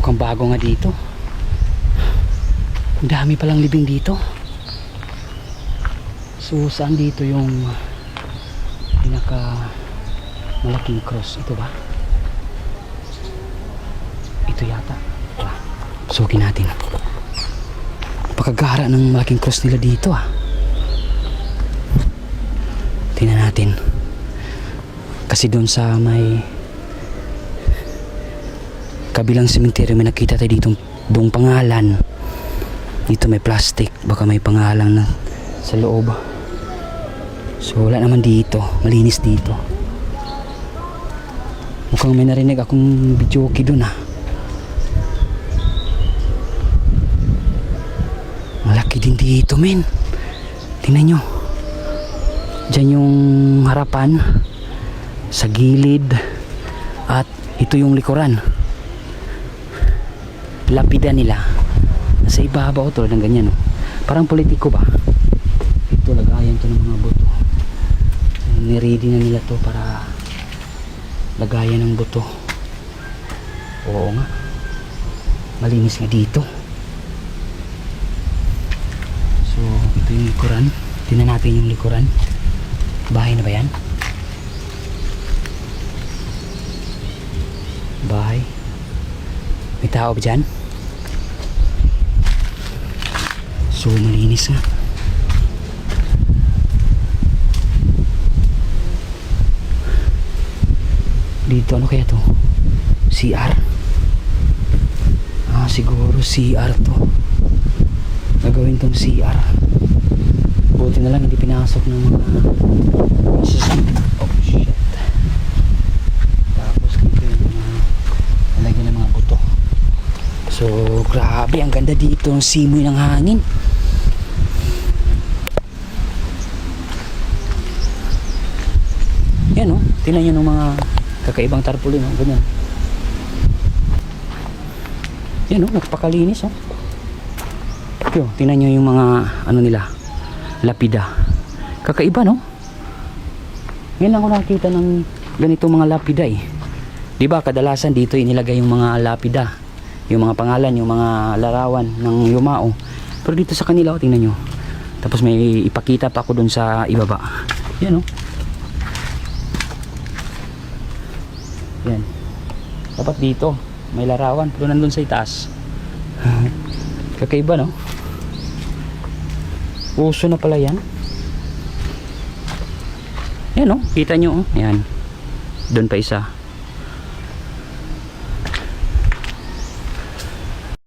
Mukhang bago nga dito. Ang dami palang libing dito. So saan dito yung pinaka malaking cross? Ito ba? Ito yata. Sukin natin. Pagkagara ng malaking cross nila dito ah. Tingnan natin. Kasi doon sa may kabilang sementeryo may nakita tayo dito buong pangalan. Dito may plastic, baka may pangalan na sa loob. So wala naman dito, malinis dito. Mukhang may narinig akong videoke doon ah. Malaki din dito men. Tingnan nyo. Diyan yung harapan, sa gilid, at ito yung likuran. Lapida nila nasa ibabaw tulad ng ganyan no? Parang politiko ba? Ito lagayan to ng mga buto. Niready na nila to para lagayan ng buto. Oo nga, malinis nga dito. So ito yung likuran. Tingnan natin yung likuran. Bahay na ba yan? Bahay. May tao ba dyan? So malinis nga. Dito ano kaya to? CR? Ah siguro CR to. Gagawin tong CR. Buti na lang hindi pinasok ng mga oh shit. Tapos dito yung mga nalagyan ng mga buto. So grabe ang ganda dito, ang simoy ng hangin. Yan o, tingnan nyo ng mga kakaibang tarpaulin o, ganyan. Yan o, nagpakalinis o. Yo, tingnan nyo yung mga ano nila, lapida. Kakaiba no? Ngayon lang ako nakakita ng ganitong mga lapida eh. Diba kadalasan dito inilagay yung mga lapida, yung mga pangalan, yung mga larawan ng yumao. Pero dito sa kanila, tingnan nyo. Tapos may ipakita pa ako dun sa ibaba. Yan o. Yan. Dapat dito may larawan, pero nandun sa itaas. Kakaiba no? Uso na pala yan. Yan o, kita nyo o. Yan. Doon pa isa.